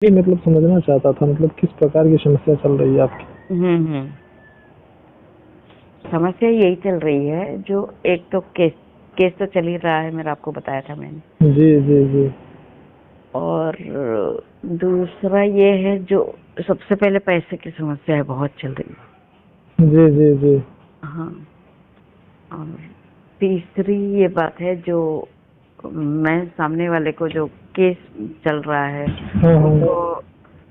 जी, मतलब समझना चाहता था मतलब किस प्रकार की समस्या चल रही है आपकी? हम्म। समस्या यही चल रही है, जो एक तो केस केस तो चल ही रहा है, मेरा आपको बताया था मैंने। जी, जी, जी। और दूसरा ये है, जो सबसे पहले पैसे की समस्या है, बहुत चल रही है। जी, जी, जी। हाँ। और तीसरी ये बात है, जो मैं सामने वाले को जो केस चल रहा है हाँ, उसको हाँ।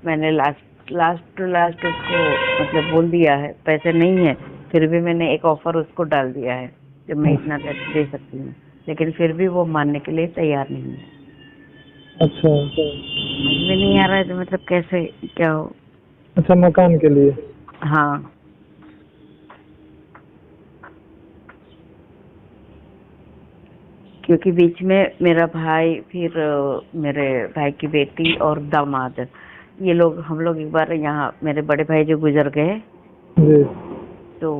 मैंने लास्ट लास्ट टू लास्ट उसको मतलब बोल दिया है, पैसे नहीं है। फिर भी मैंने एक ऑफर उसको डाल दिया है, जो मैं इतना दे सकती हूँ, लेकिन फिर भी वो मानने के लिए तैयार नहीं है। अच्छा। समझ में नहीं आ रहा है तो मतलब कैसे क्या हो। अच्छा, मकान के लिए? हाँ, क्योंकि बीच में मेरा भाई, फिर मेरे भाई की बेटी और दामाद, ये लोग, हम लोग एक बार यहाँ, मेरे बड़े भाई जो गुजर गए, जी। तो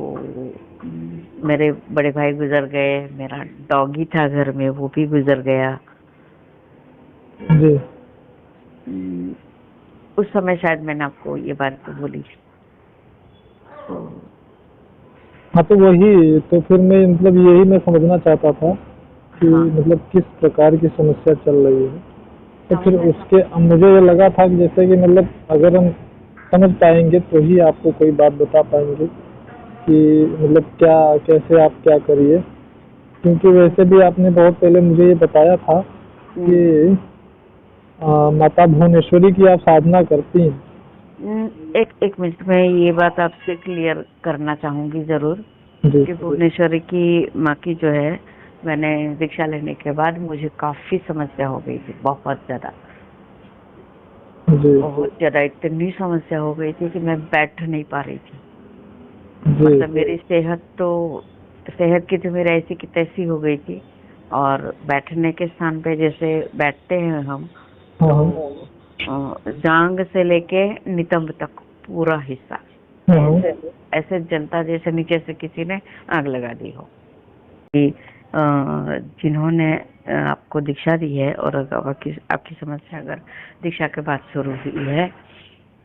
मेरे बड़े भाई गुजर गए, मेरा डॉगी था घर में वो भी गुजर गया। जी। हम्म, उस समय शायद मैंने आपको ये बात तो बोली। तो हाँ, तो वही तो फिर मैं मतलब यही मैं समझना चाहता था कि हाँ, मतलब किस प्रकार की समस्या चल रही है। तो फिर समस्या तो उसके मुझे ये लगा था कि जैसे कि मतलब अगर हम समझ पाएँगे तो ही आपको कोई बात बता पाएँगे कि मतलब क्या कैसे आप क्या करिए। क्योंकि वैसे भी आपने बहुत पहले मुझे ये बताया था कि हम्म, माता भुवनेश्वरी की आप साधना करती हैं। एक एक मिनट में ये बात आपसे क्लियर करना चाहूंगी जरूर, जी, कि भुवनेश्वरी की माँ की जो है, मैंने दीक्षा लेने के बाद मुझे काफी समस्या हो गई थी, बहुत ज्यादा। जी, बहुत ज्यादा, इतनी समस्या हो गई थी कि मैं बैठ नहीं पा रही थी। जी। मतलब मेरी सेहत की तो मेरी ऐसी की तैसी हो गई थी। और बैठने के स्थान पे जैसे बैठते हैं हम, हाँ, तो हाँ। जांग से लेके नितंब तक पूरा हिस्सा हाँ, ऐसे हाँ। ऐसे जलता, जैसे नीचे से किसी ने आग लगा दी हो। कि जिन्होंने आपको दीक्षा दी है, और अगर आपकी समस्या अगर दीक्षा के बाद शुरू हुई है,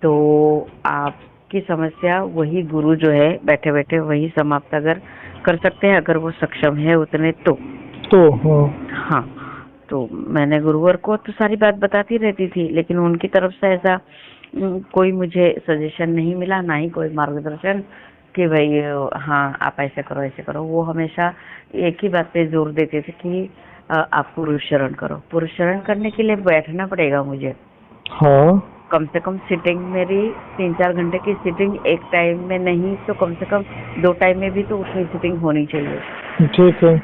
तो आपकी समस्या वही गुरु जो है बैठे बैठे वही समाप्त अगर कर सकते हैं, अगर वो सक्षम है उतने तो। तो हाँ। हाँ। तो मैंने गुरुवर को तो सारी बात बताती रहती थी, लेकिन उनकी तरफ से ऐसा कोई मुझे सजेशन नहीं मिला, ना ही कोई मार्गदर्शन कि भाई हाँ आप ऐसे करो ऐसे करो। वो हमेशा एक ही बात पे जोर देते थे कि आप पुरुष शरण करो। पुरुष शरण करने के लिए बैठना पड़ेगा मुझे, हाँ, कम से कम सिटिंग मेरी 3-4 घंटे की सिटिंग एक टाइम में नहीं तो कम से कम 2 टाइम में भी तो उतनी सिटिंग होनी चाहिए। ठीक है।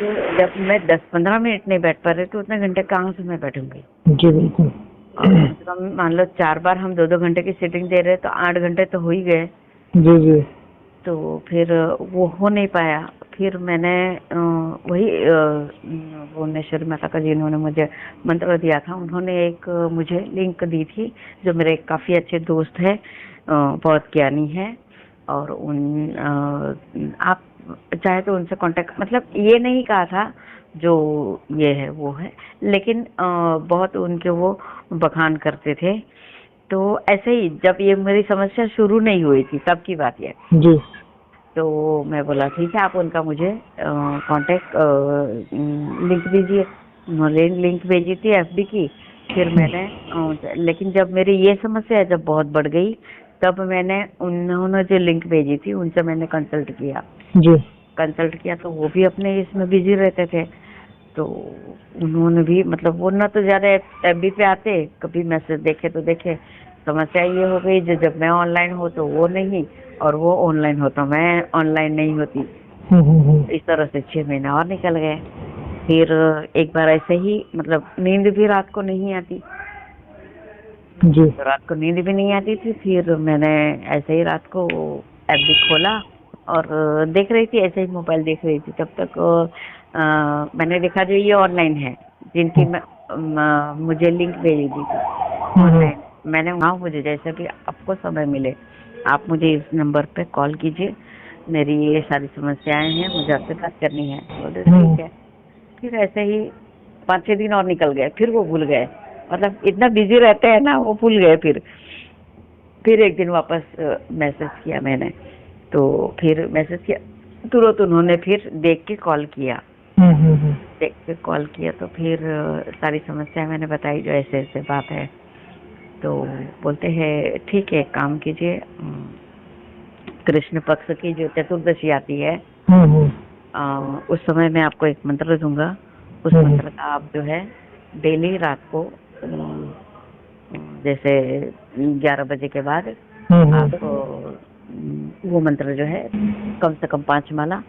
तो जब मैं 10-15 मिनट नहीं बैठ पा रही तो उतने घंटे कहाँ से मैं बैठूंगी। जी, बिल्कुल। और कम से कम मान लो 4 बार हम 2-2 घंटे की सिटिंग दे रहे हैं, तो 8 घंटे तो हो ही गए। जी, जी। तो फिर वो हो नहीं पाया। फिर मैंने वही भुवनेश्वरी माता का जिन्होंने मुझे मंत्र दिया था, उन्होंने एक मुझे लिंक दी थी, जो मेरे काफी अच्छे दोस्त है, बहुत ज्ञानी है। और आप चाहे तो उनसे कांटेक्ट, मतलब ये नहीं कहा था जो ये है वो है, लेकिन बहुत उनके वो बखान करते थे। तो ऐसे ही जब ये मेरी समस्या शुरू नहीं हुई थी तब की बात है। जी। तो मैं बोला ठीक है, आप उनका मुझे कांटेक्ट लिंक दीजिए। उन्होंने लिंक भेजी थी एफडी की। फिर मैंने लेकिन जब मेरी ये समस्या जब बहुत बढ़ गई, तब मैंने उन्होंने जो लिंक भेजी थी उनसे मैंने कंसल्ट किया। जी। तो वो भी अपने इसमें बिजी रहते थे। तो उन्होंने भी मतलब वो ना तो ज्यादा एफबी पे आते, कभी मैसेज देखे तो देखे। समस्या ये हो गई, जो जब मैं ऑनलाइन हो तो वो नहीं, और वो ऑनलाइन हो तो मैं ऑनलाइन नहीं होती। हुँ, हुँ, हुँ। इस तरह से 6 महीने और निकल गए। फिर एक बार ऐसे ही, मतलब नींद भी रात को नहीं आती, जी। तो रात को नींद भी नहीं आती थी। फिर मैंने ऐसे ही रात को एफबी खोला और देख रही थी, ऐसे ही मोबाइल देख रही थी। तब तक मैंने देखा जो ये ऑनलाइन है, जिनकी मैं मुझे लिंक भेजी दी थी हुँ, हुँ। ऑनलाइन। मैंने वहाँ, मुझे जैसे कि आपको समय मिले आप मुझे इस नंबर पे कॉल कीजिए, मेरी ये सारी समस्याएं हैं, मुझे आपसे बात करनी है। बोले हुँ। ठीक है। फिर ऐसे ही 5-6 दिन और निकल गए, फिर वो भूल गए। मतलब इतना बिजी रहते हैं ना, वो भूल गए। फिर एक दिन वापस मैसेज किया मैंने, तो फिर मैसेज किया तुरंत उन्होंने फिर देख के कॉल किया। देख के कॉल किया तो फिर सारी समस्या मैंने बताई, जो ऐसे ऐसे बात है। तो बोलते हैं ठीक है, काम कीजिए, कृष्ण पक्ष की जो चतुर्दशी आती है उस समय मैं आपको एक मंत्र दूंगा। उस मंत्र का आप जो है डेली रात को जैसे 11 बजे के बाद आप वो मंत्र जो है कम से कम 5 माला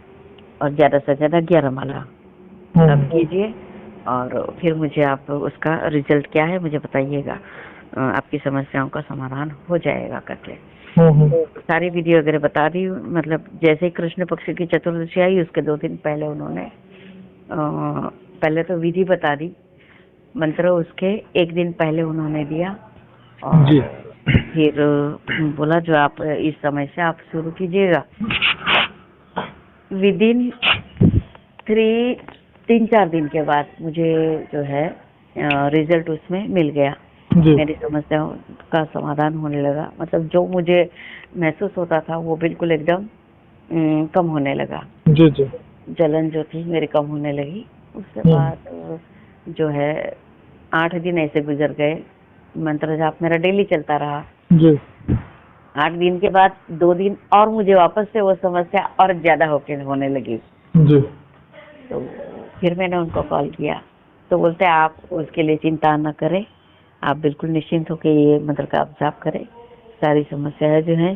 और ज्यादा से ज्यादा 11 माला तब कीजिए, और फिर मुझे आप उसका रिजल्ट क्या है मुझे बताइएगा, आपकी समस्याओं का समाधान हो जाएगा करके। सारी विधि वगैरह बता दी। मतलब जैसे ही कृष्ण पक्ष की चतुर्दशी आई उसके 2 दिन पहले उन्होंने पहले तो विधि बता दी, मंत्र उसके 1 दिन पहले उन्होंने दिया, और जी। फिर बोला जो आप इस समय से आप शुरू कीजिएगा। विदिन 3-4 दिन के बाद मुझे जो है रिजल्ट उसमें मिल गया। मेरी समस्याओं का समाधान होने लगा। मतलब जो मुझे महसूस होता था वो बिल्कुल एकदम कम होने लगा। जी जी। जलन जो थी मेरी कम होने लगी। उसके बाद जो है 8 दिन ऐसे गुजर गए, मंत्र जाप मेरा डेली चलता रहा जी। 8 दिन के बाद 2 दिन और मुझे वापस से वो समस्या और ज्यादा होने लगी जी। तो फिर मैंने उनको कॉल किया, तो बोलते आप उसके लिए चिंता न करें, आप बिल्कुल निश्चिंत होकर ये मंत्र का जाप करें, सारी समस्याएं जो है